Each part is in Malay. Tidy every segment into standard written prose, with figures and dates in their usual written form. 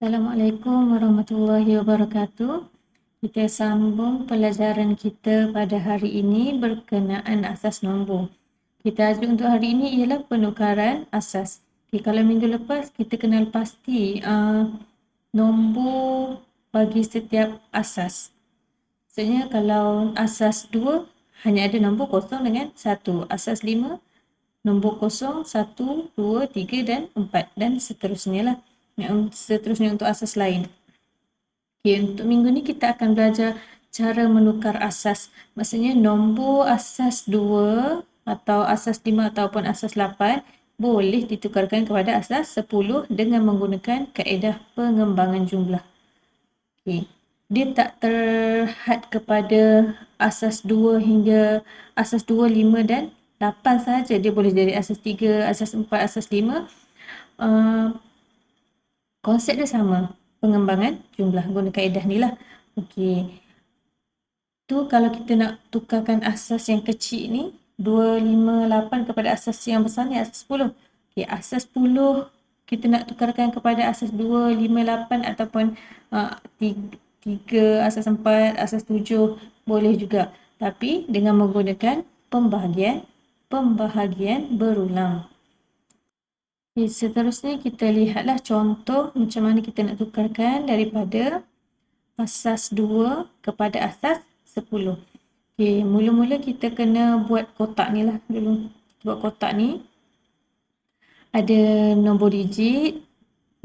Assalamualaikum warahmatullahi wabarakatuh. Kita sambung pelajaran kita pada hari ini berkenaan asas nombor. Kita tajuk untuk hari ini ialah penukaran asas. Okay, kalau minggu lepas kita kenal pasti nombor bagi setiap asas. Maksudnya kalau asas 2 hanya ada nombor kosong dengan 1. Asas 5 nombor kosong, 1, 2, 3 dan 4 dan seterusnya lah. Seterusnya untuk asas lain. Okay, untuk minggu ni kita akan belajar cara menukar asas. Maksudnya nombor asas 2 atau asas 5 ataupun asas 8 boleh ditukarkan kepada asas 10 dengan menggunakan kaedah pengembangan jumlah. Okay. Dia tak terhad kepada asas 2 hingga asas 2, 5 dan 8 sahaja. Dia boleh jadi asas 3, asas 4, asas 5. Konsep dia sama. Pengembangan jumlah guna kaedah ni lah. Okey. Tu kalau kita nak tukarkan asas yang kecil ni 2, 5, 8 kepada asas yang besar ni asas 10. Okey, asas 10 kita nak tukarkan kepada asas 2, 5, 8 ataupun 3, asas 4, asas 7 boleh juga. Tapi dengan menggunakan pembahagian berulang. Okay, seterusnya kita lihatlah contoh macam mana kita nak tukarkan daripada asas 2 kepada asas 10. Okay, mula-mula kita kena buat kotak ni lah dulu. Buat kotak ni. Ada nombor digit,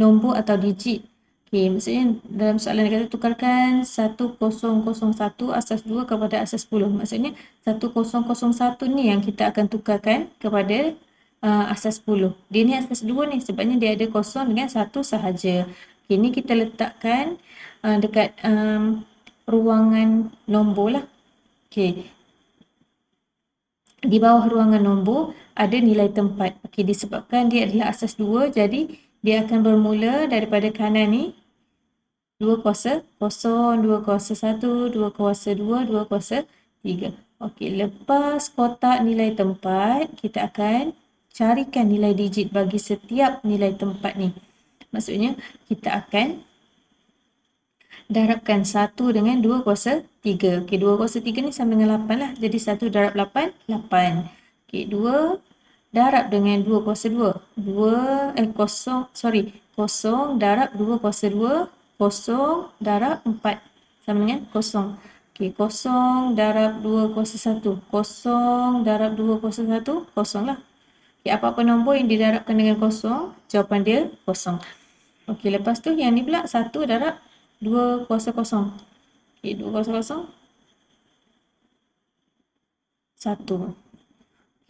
nombor atau digit. Okay, maksudnya dalam soalan dia kata tukarkan 1001 asas 2 kepada asas 10. Maksudnya 1001 ni yang kita akan tukarkan kepada asas 10. Dia ni asas 2 ni sebabnya dia ada kosong dengan 1 sahaja. Okay, ni kita letakkan dekat ruangan nombor lah. Okay. Di bawah ruangan nombor ada nilai tempat. Okay, disebabkan dia adalah asas 2 jadi dia akan bermula daripada kanan ni 2 kuasa 0, 2 kuasa 1, 2 kuasa 2, 2 kuasa 3. Okey, lepas kotak nilai tempat, kita akan carikan nilai digit bagi setiap nilai tempat ni. Maksudnya, kita akan darabkan 1 dengan 2 kuasa 3. Okey, 2 kuasa 3 ni sama dengan 8 lah. Jadi 1 darab 8, 8. Okey, 2 darab dengan 2 kuasa 2. 0 darab 2 kuasa 2. 0 darab 4 sama dengan 0. Okey, 0 darab 2 kuasa 1. 0 darab 2 kuasa 1, 0 lah. Okey, apa-apa nombor yang didarabkan dengan 0, jawapan dia 0. Okey, lepas tu yang ni pula 1 darab 2 kuasa 0. Okey, 2 kuasa 0, 1.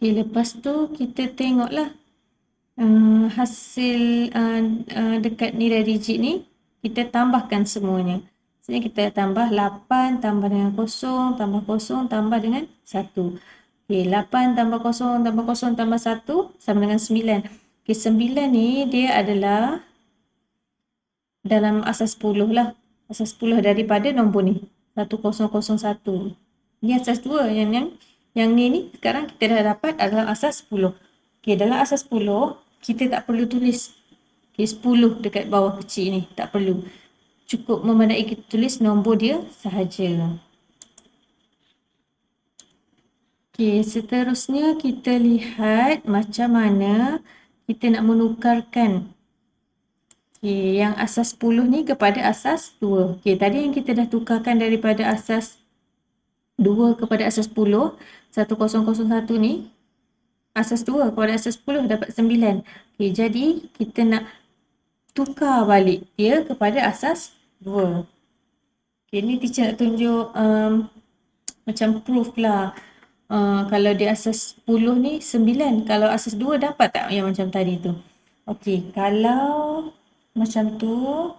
Okey, lepas tu kita tengoklah hasil dekat nilai digit ni, kita tambahkan semuanya. Maksudnya kita tambah 8 tambah dengan 0 tambah 0 tambah dengan 1. Okey, 8 tambah 0 tambah 0 tambah 1 sama dengan 9. Okey, 9 ni dia adalah dalam asas 10 lah. Asas 10 daripada nombor ni. 1001. Ni asas 2. Yang ni sekarang kita dah dapat adalah asas 10. Okey, dalam asas 10 kita tak perlu tulis 10 dekat bawah kecil ni. Tak perlu. Cukup memandai kita tulis nombor dia sahaja. Okey, seterusnya kita lihat macam mana kita nak menukarkan yang asas 10 ni kepada asas 2. Okey, tadi yang kita dah tukarkan daripada asas 2 kepada asas 10, 1001 ni, asas 2 kepada asas 10 dapat 9. Okey, jadi kita nak tukar balik dia kepada asas 2. Okey, ni teacher nak tunjuk macam proof lah. Kalau di asas 10 ni 9, kalau asas 2 dapat tak yang macam tadi tu? Okey, kalau macam tu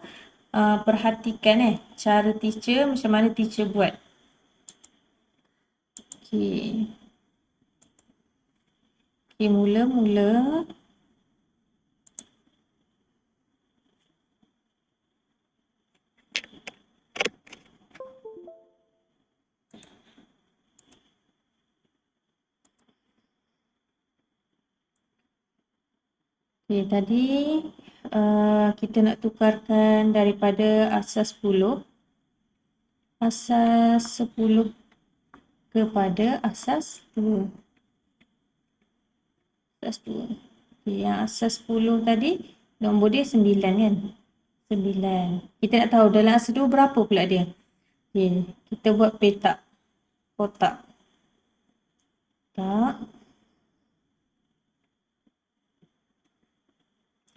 perhatikan cara teacher macam mana teacher buat. Okey. Okey, mula-mula okey, tadi kita nak tukarkan daripada asas 10 kepada asas 2. Asas 2. Okay, yang asas 10 tadi, nombor dia 9 kan? 9. Kita nak tahu dalam asas 2 berapa pula dia? Okay, kita buat petak kotak.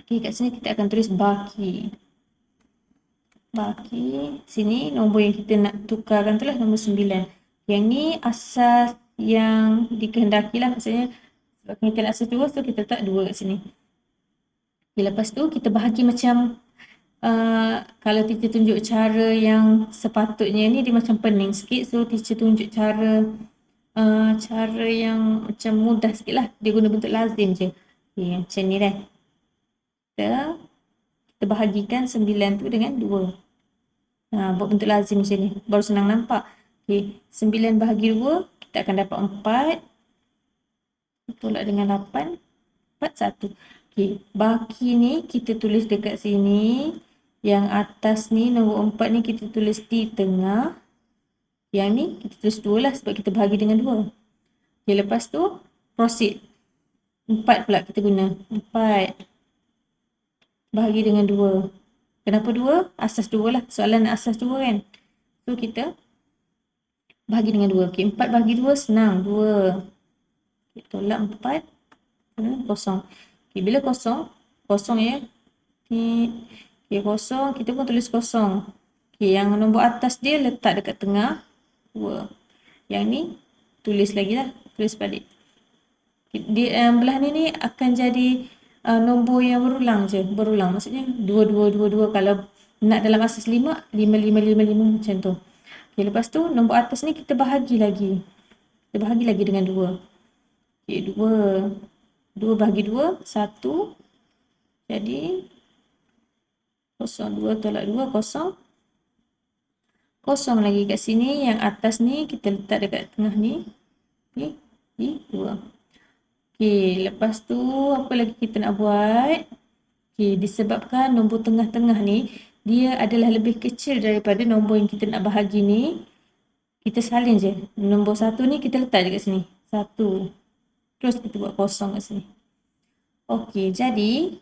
Okay, kat sini kita akan tulis baki. Sini nombor yang kita nak tukarkan tu lah nombor 9. Yang ni asas yang dikehendaki lah, maksudnya sebab kita nak asas 2, so kita letak 2 kat sini. Okay, lepas tu kita bahagi macam kalau teacher tunjuk cara yang sepatutnya ni dia macam pening sikit, so teacher tunjuk cara yang macam mudah sikit lah, dia guna bentuk lazim je. Okay, macam ni dah. Kita bahagikan 9 tu dengan 2. Buat bentuk lazim macam ni, baru senang nampak. Okay, 9 bahagi 2, kita akan dapat 4. Tolak dengan 8, 1. Okay, baki ni kita tulis dekat sini. Yang atas ni, nombor 4 ni kita tulis di tengah. Yang ni kita tulis 2 lah sebab kita bahagi dengan 2. Okay, lepas tu proceed. 4 pula kita guna. 4 bahagi dengan 2. Kenapa 2? Asas 2 lah. Soalan asas 2 kan. So kita bahagi dengan 2. Okay, 4 bahagi 2 senang. 2. Okay, tolak 4. Kosong. Okay, bila kosong? Kosong ya. Okay, kosong. Kita pun tulis kosong. Okay, yang nombor atas dia letak dekat tengah. 2. Yang ni tulis lagi lah. Tulis balik. Dia belah ni akan jadi nombor yang berulang je. Berulang. Maksudnya 2, 2, 2, 2. Kalau nak dalam asas 5, 5, 5, 5, 5 macam tu. Okay, lepas tu nombor atas ni kita bahagi lagi. Kita bahagi lagi dengan 2. Okay, 2. 2 bahagi 2, 1. Jadi, 0, 2 tolak 2, kosong. Kosong lagi kat sini. Yang atas ni kita letak dekat tengah ni. Okay, di 2. Okay, lepas tu apa lagi kita nak buat? Okay, disebabkan nombor tengah-tengah ni dia adalah lebih kecil daripada nombor yang kita nak bahagi ni. Kita salin je. Nombor 1 ni kita letak je kat sini. 1. Terus kita buat kosong kat sini. Okay, jadi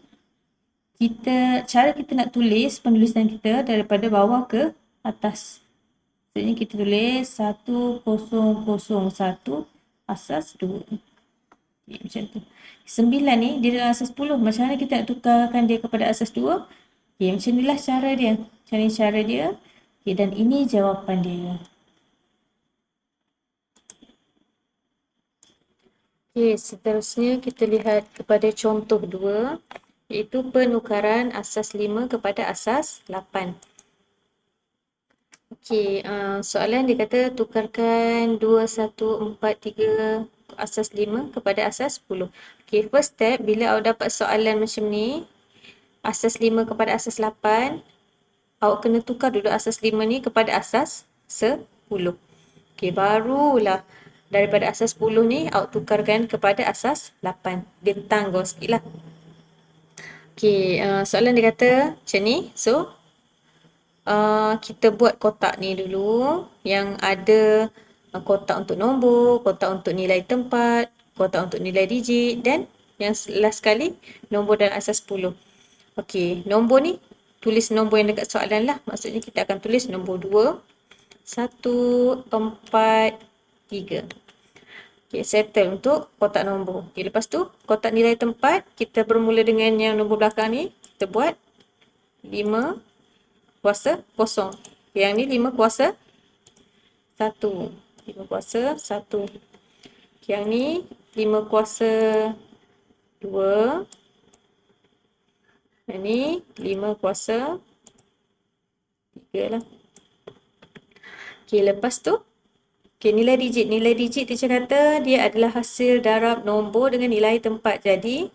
cara kita nak tulis penulisan kita daripada bawah ke atas. Maksudnya kita tulis 1001 asas 2. Okay, macam tu. 9 ni dia dalam asas 10. Macam mana kita nak tukarkan dia kepada asas 2? Okay, macam inilah cara dia. Macam ni cara dia. Okay, dan ini jawapan dia. Okay, seterusnya kita lihat kepada contoh 2. Iaitu penukaran asas 5 kepada asas 8. Okay, soalan dia kata tukarkan 2, 1, 4, 3 asas 5 kepada asas 10. Okay, first step bila awak dapat soalan macam ni, asas 5 kepada asas 8, awak kena tukar dulu asas 5 ni kepada asas 10. Okay, barulah daripada asas 10 ni awak tukarkan kepada asas 8. Dia tangguh sikit lah. Okay, soalan dia kata macam ni. So, kita buat kotak ni dulu yang ada kotak untuk nombor, kotak untuk nilai tempat, kotak untuk nilai digit dan yang last sekali nombor dalam asas 10. Okey, nombor ni tulis nombor yang dekat soalan lah. Maksudnya kita akan tulis nombor 2, 1, 4, 3. Okey, settle untuk kotak nombor. Okey, lepas tu kotak nilai tempat kita bermula dengan yang nombor belakang ni. Kita buat 5 kuasa kosong. Yang ni 5 kuasa 1. 5 kuasa 1. Yang ni 5 kuasa 2. Yang ni 5 kuasa 3 lah. Okay, lepas tu okay, nilai digit. Nilai digit teacher kata dia adalah hasil darab nombor dengan nilai tempat. Jadi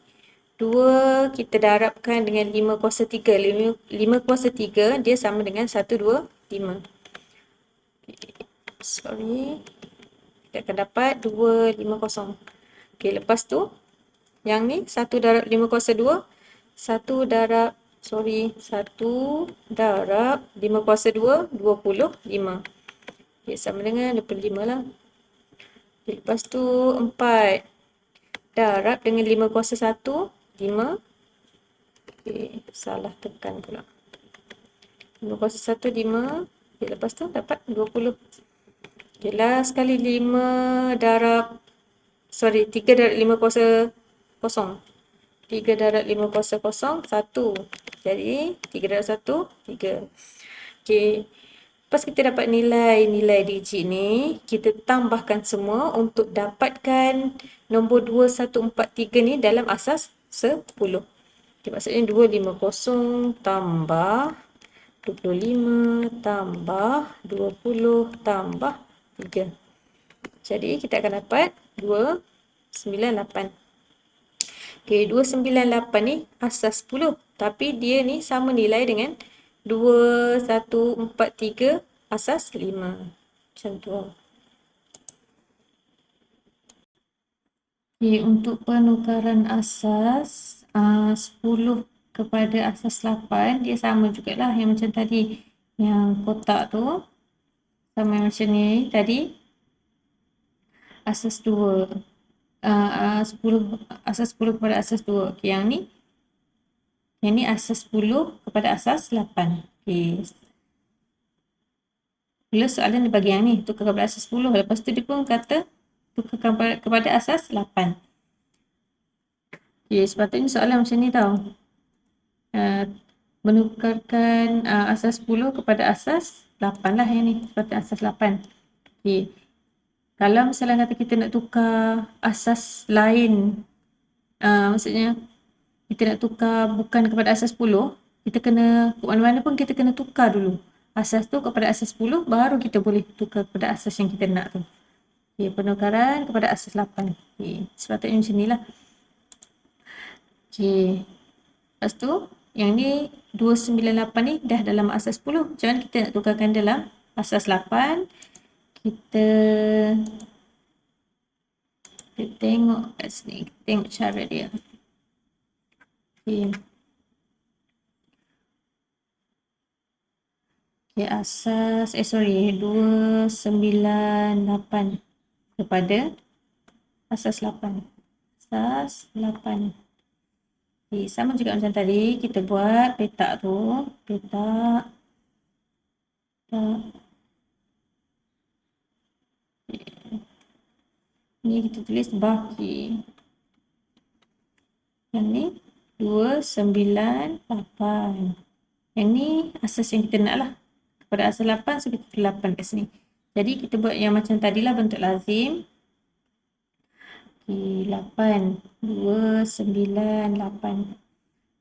2 kita darabkan dengan 5 kuasa 3. 5 kuasa 3 dia sama dengan 1, 2, 5. Sorry. Kita akan dapat 2, 5, 0. Okay, lepas tu yang ni 1 darab 5 kuasa 2. 1 darab 1 darab 5 kuasa 2, 25. Okay, sama dengan 25 lah. Okay, lepas tu 4 darab dengan 5 kuasa 1, 5. Okay, salah tekan pula. 5 kuasa 1, 5. Okay, lepas tu dapat 20. Okay, last sekali 5 darab, 3 darab 5 kuasa 0. 3 darab 5 kuasa 0, 1. Jadi, 3 darab 1, 3. Okay. Lepas kita dapat nilai-nilai digit ni, kita tambahkan semua untuk dapatkan nombor 2143 ni dalam asas 10. Okay, maksudnya 250 tambah 25 tambah 20 tambah 3. Jadi, kita akan dapat 298. Okay, 298 ni asas 10. Tapi dia ni sama nilai dengan 2143 asas 5. Macam tu. Okay, untuk penukaran asas 10 kepada asas 8, dia sama jugalah yang macam tadi. Yang kotak tu sama macam ni tadi. Asas 2. 10 asas 10 kepada asas 2. Okay, yang ni asas 10 kepada asas 8. Okay. Bila soalan dia bagi yang ni, tukar kepada asas 10. Lepas tu dia pun kata tukar kepada asas 8. Okay, sepatutnya soalan macam ni tau. Menukarkan asas 10 kepada asas 8 lah yang ni. Sepatutnya asas 8. Okay. Kalau misalnya kata kita nak tukar asas lain, maksudnya kita nak tukar bukan kepada asas 10, kita kena, ke mana-mana pun kita kena tukar dulu asas tu kepada asas 10, baru kita boleh tukar kepada asas yang kita nak tu. Okay, penukaran kepada asas 8. Okay, sepatutnya macam ni lah. Okay. Lepas tu, yang ni 298 ni dah dalam asas 10. Macam mana kita nak tukarkan dalam asas 8? Kita tengok kat sini. Kita tengok cara dia. Okay. Okay, asas, 298 kepada asas 8. Asas 8. Okay, sama juga macam tadi, kita buat petak tu. Petak. Okay. Ni kita tulis baki. Yang ni 298. Yang ni asas yang kita nak lah. Kepada asas 8, so kita tulis 8 kat sini. Jadi kita buat yang macam tadilah bentuk lazim. Okay, 8. 298.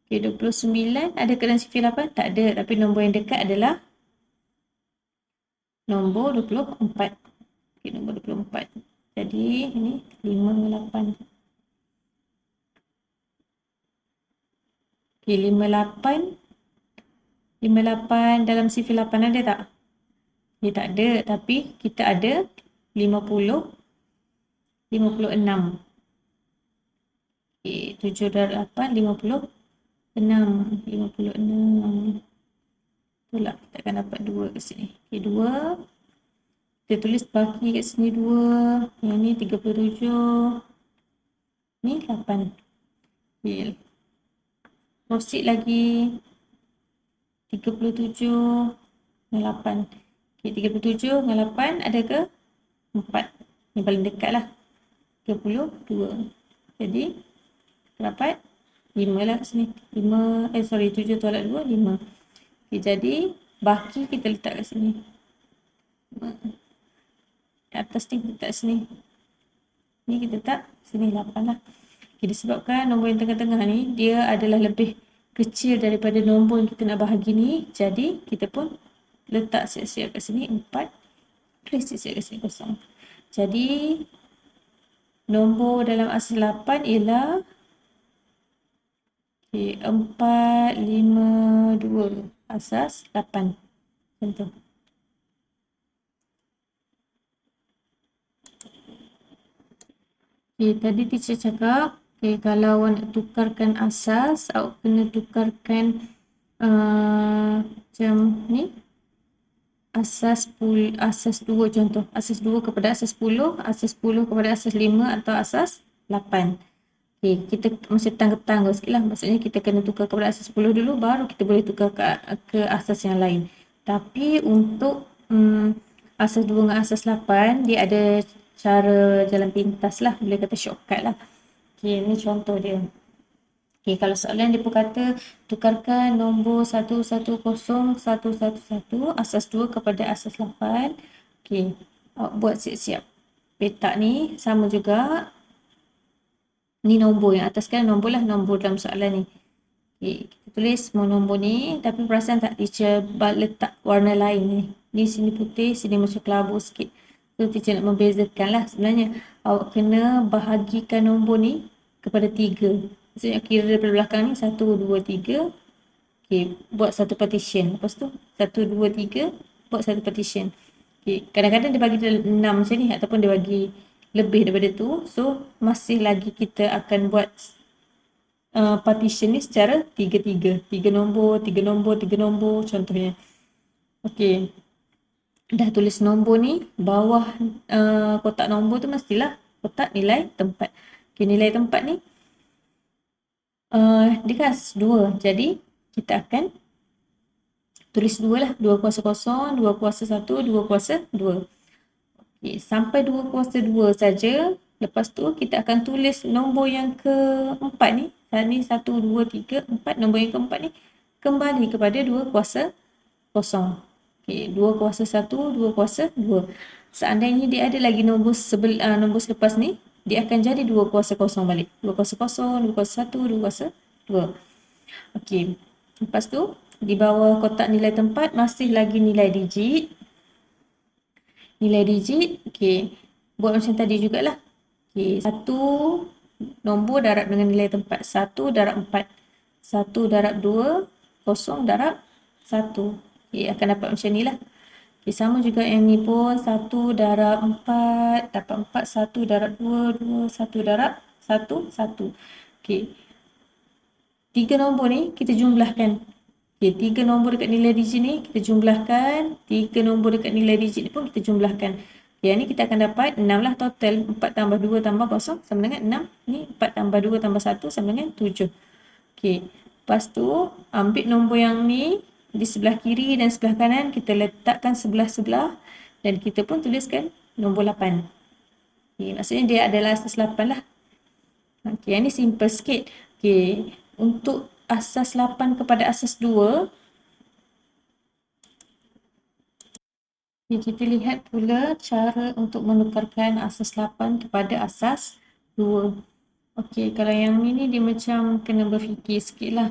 Okay, 29 ada ke dalam sifir 8? Tak ada. Tapi nombor yang dekat adalah nombor 24. Okay, nombor 24. Jadi ini 58. Okay, 58. 58 dalam sifir 8 ada tak? Dia tak ada. Tapi kita ada 50. 56. Okay, 7 darab 8, 56. 56. Itulah, kita akan dapat 2 kat sini. Okay, 2. Kita tulis baki kat sini 2. Yang ni 37. Ni 8. Okay. Proceed lagi. 37 dengan 8. Okay, 37 dengan 8 ada ke? 4. Yang paling dekat lah. 32. Jadi, dapat 5 lah kat sini. 7 tolak 2, 5. Okay, jadi, baki kita letak kat sini. Atas ni kita letak sini. Ni kita letak sini 8 lah. Okay, disebabkan nombor yang tengah-tengah ni, dia adalah lebih kecil daripada nombor yang kita nak bahagi ni. Jadi, kita pun letak siap-siap kat sini 4. Tulis siap-siap kat sini 0. Jadi, nombor dalam asas 8 ialah 452. Asas 8. Macam tu. Okay, tadi teacher cakap, okay, kalau awak nak tukarkan asas, awak kena tukarkan Macam ni, asas 2 contoh. Asas 2 kepada asas 10, asas 10 kepada asas 5 atau asas 8. Okay, kita macam tangga-tangga sikit lah. Maksudnya kita kena tukar kepada asas 10 dulu, baru kita boleh tukar ke asas yang lain. Tapi untuk asas 2 dengan asas 8, dia ada cara jalan pintas lah. Boleh kata shortcut lah. Okay, ni contoh dia. Okay, kalau soalan dia pun kata tukarkan nombor 110 111 asas 2 kepada asas 8. Okay, awak buat siap-siap. Petak ni sama juga. Ni nombor yang atas kan, nombor lah, nombor dalam soalan ni. Okay, kita tulis semua nombor ni, tapi perasan tak teacher letak warna lain ni. Ni sini putih, sini macam kelabu sikit. So teacher nak membezakan lah. Sebenarnya awak kena bahagikan nombor ni kepada 3. Maksudnya kira daripada belakang ni 1, 2, 3. Okay, buat satu partition. Lepas tu 1, 2, 3 buat satu partition. Okay, kadang-kadang dia bagi 6 macam ni ataupun dia bagi lebih daripada tu. So masih lagi kita akan buat partition ni secara 3-3. 3 nombor, 3 nombor, 3 nombor contohnya. Okay, dah tulis nombor ni, bawah kotak nombor tu mestilah kotak nilai tempat. Okay, nilai tempat ni dia kan 2. Jadi kita akan tulis 2 lah. 2 kuasa 0, 2 kuasa 1, 2 kuasa 2. Okay, sampai 2 kuasa 2 saja. Lepas tu kita akan tulis nombor yang keempat ni. Ni 1, 2, 3, 4. Nombor yang keempat ni kembali kepada 2 kuasa 0. Okay, 2 kuasa 1, 2 kuasa 2. Seandainya dia ada lagi nombor nombor selepas ni, dia akan jadi 2 kuasa 0 balik. 2 kuasa 0, 2 kuasa 1, 2 kuasa 2. Okey. Lepas tu, di bawah kotak nilai tempat, masih lagi nilai digit. Nilai digit, okey. Buat macam tadi jugalah. Okey, 1 nombor darab dengan nilai tempat. 1 darab 4. 1 darab 2, 0 darab 1. Okey, akan dapat macam ni lah. Okay, sama juga yang ni pun 1 darab 4 dapat 4, 1 darab 2, 2, 1 darab 1, 1. Okay, 3 nombor ni kita jumlahkan. Okay, 3 nombor dekat nilai digit ni kita jumlahkan, 3 nombor dekat nilai digit ni pun kita jumlahkan. Okay, yang ni kita akan dapat 6 lah total. 4 tambah 2 tambah 0 sama dengan 6. Ni 4 tambah 2 tambah 1 sama dengan 7. Okay, lepas tu ambil nombor yang ni di sebelah kiri dan sebelah kanan, kita letakkan sebelah-sebelah dan kita pun tuliskan nombor 8. Okay, maksudnya dia adalah asas 8 lah. Okay, yang ni simple sikit. Okay, untuk asas 8 kepada asas 2, okay, kita lihat pula cara untuk menukarkan asas 8 kepada asas 2. Okay, kalau yang ini dia macam kena berfikir sikit lah.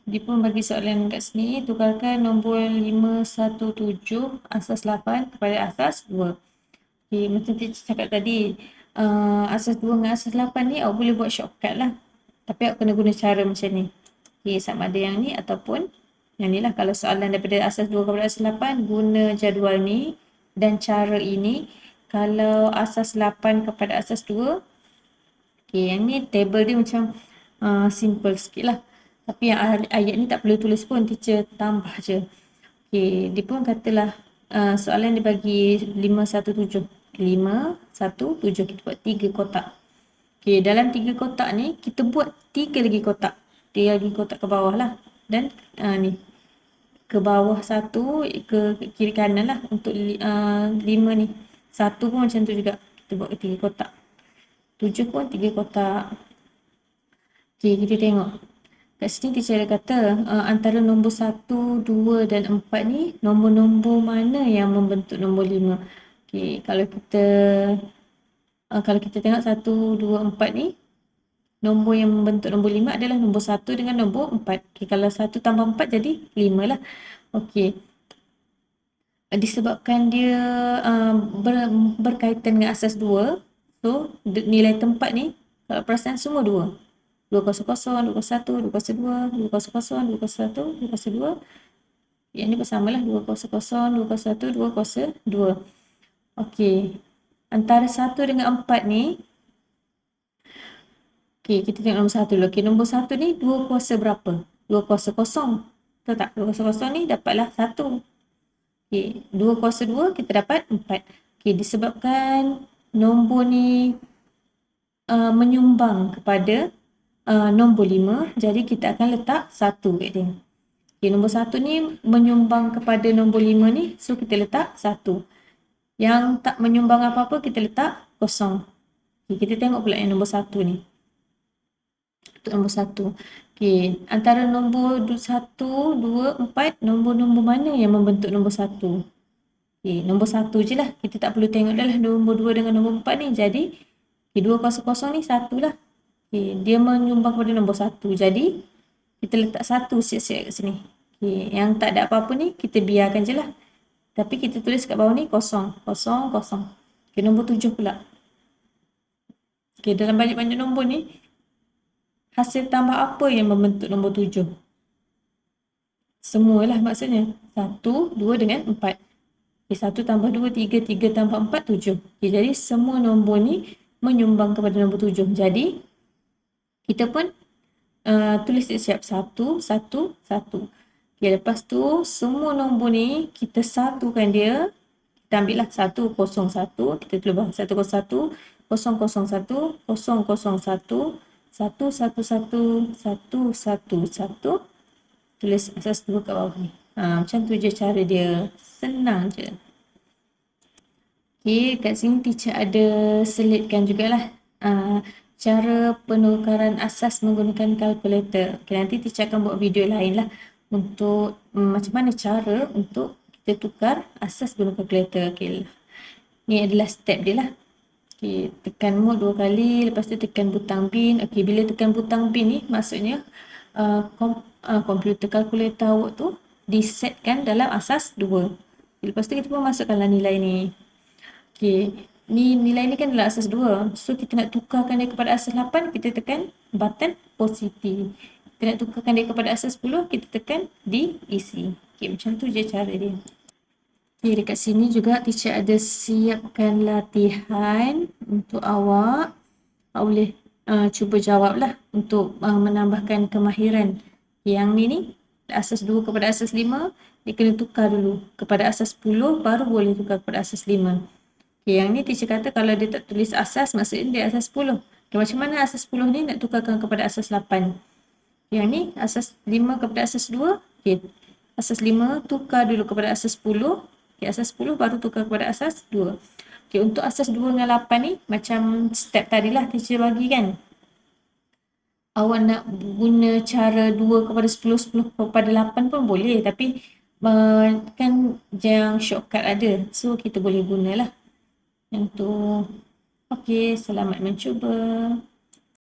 Dia pun bagi soalan kat sini, tukarkan nombor 517 asas 8 kepada asas 2. Okay, macam teacher cakap tadi, asas 2 dengan asas 8 ni awak boleh buat shortcut lah. Tapi awak kena guna cara macam ni. Okay, sama ada yang ni ataupun yang ni lah. Kalau soalan daripada asas 2 kepada asas 8, guna jadual ni dan cara ini. Kalau asas 8 kepada asas 2, okay, yang ni table dia macam simple sikit lah. Tapi yang ayat ni tak perlu tulis pun, teacher tambah je. Okay, dia pun katalah soalan dia bagi 517. 517, kita buat 3 kotak. Okay, dalam 3 kotak ni, kita buat 3 lagi kotak. 3 lagi kotak ke bawah lah. Dan ni, ke bawah 1, ke kiri kanan lah untuk 5 ni. 1 pun macam tu juga. Kita buat 3 kotak. 7 pun 3 kotak. Okay, kita tengok. Kat sini teacher kata antara nombor 1, 2 dan 4 ni nombor-nombor mana yang membentuk nombor 5. Okay, kalau kita tengok 1, 2, 4 ni, nombor yang membentuk nombor 5 adalah nombor 1 dengan nombor 4. Okay, kalau 1 tambah 4 jadi 5 lah. Okay. Disebabkan dia berkaitan dengan asas 2, so nilai tempat ni kalau perasan semua 2. 2 kuasa 0, 2 kuasa 1, 2 kuasa 2, 2 kuasa 0, 2 kuasa 1, 2 kuasa 2. Yang ni bersamalah 2 kuasa 0, 2 kuasa 1, 2 kuasa 2. Okey. Antara 1 dengan 4 ni, okey, kita tengok nombor 1 dulu. Okey, nombor 1 ni 2 kuasa berapa? 2 kuasa kosong. Tahu tak? 2 kuasa kosong ni dapatlah 1. Okey, 2 kuasa 2 kita dapat 4. Okey, disebabkan nombor ni menyumbang kepada nombor 5, jadi kita akan letak 1 kat dia. Okay, nombor 1 ni menyumbang kepada nombor 5 ni, so kita letak 1. Yang tak menyumbang apa-apa, kita letak kosong. Okay, kita tengok pula yang nombor 1 ni. Untuk nombor 1. Okay, antara nombor 1, 2, 4, nombor-nombor mana yang membentuk nombor 1? Okay, nombor 1 je lah. Kita tak perlu tengok dah lah nombor 2 dengan nombor 4 ni. Jadi, okay, 2 kuasa kosong ni 1 lah. Okay, dia menyumbang kepada nombor 1. Jadi, kita letak 1 siap-siap kat sini. Okay, yang tak ada apa-apa ni, kita biarkan je lah. Tapi kita tulis kat bawah ni kosong, kosong, kosong. Okay, nombor 7 pula. Okay, dalam banyak-banyak nombor ni, hasil tambah apa yang membentuk nombor 7? Semualah maksudnya. 1, 2 dengan 4. Okay, 1 tambah 2, 3, 3 tambah 4, 7. Okay, jadi semua nombor ni menyumbang kepada nombor 7. Jadi, kita pun tulis siap 1, 1, 1. Okay, lepas tu semua nombor ni kita satukan dia. Kita ambil lah 1, 0, 1. Kita tulis bawah 1, 0, 1, 0, 0, 1, 0, 0, 1, 1, 1, 1, 1, 1, 1. Tulis asas 2 kat bawah ni. Macam tu je cara dia. Senang je. Okay, kat sini teacher ada selitkan jugalah cara penukaran asas menggunakan kalkulator. Okay, nanti teacher akan buat video lain lah untuk macam mana cara untuk kita tukar asas guna kalkulator. Okay, ni adalah step dia lah. Okay, tekan mode 2 kali, lepas tu tekan butang bin. Okay, bila tekan butang bin ni maksudnya komputer kalkulator awak tu disetkan dalam asas 2. Lepas tu kita pun masukkanlah nilai ni. Okay, ni nilai ni kan adalah asas 2. So, kita nak tukarkan dia kepada asas 8, kita tekan button positif. Kita nak tukarkan dia kepada asas 10, kita tekan diisi. Okay, macam tu je cara dia. Okay, dekat sini juga teacher ada siapkan latihan untuk awak. Awak boleh cuba jawab lah untuk menambahkan kemahiran. Yang ni asas 2 kepada asas 5, dia kena tukar dulu. Kepada asas 10, baru boleh tukar kepada asas 5. Okay, yang ni teacher kata kalau dia tak tulis asas, maksudnya dia asas 10. Okay, macam mana asas 10 ni nak tukarkan kepada asas 8? Yang ni asas 5 kepada asas 2. Okay, asas 5 tukar dulu kepada asas 10. Okay, asas 10 baru tukar kepada asas 2. Okay, untuk asas 2 dengan 8 ni, macam step tadilah teacher bagi kan. Awak nak guna cara 2 kepada 10, 10 kepada 8 pun boleh. Tapi kan yang shortcut ada. So, kita boleh gunalah yang tu. Okey, selamat mencuba.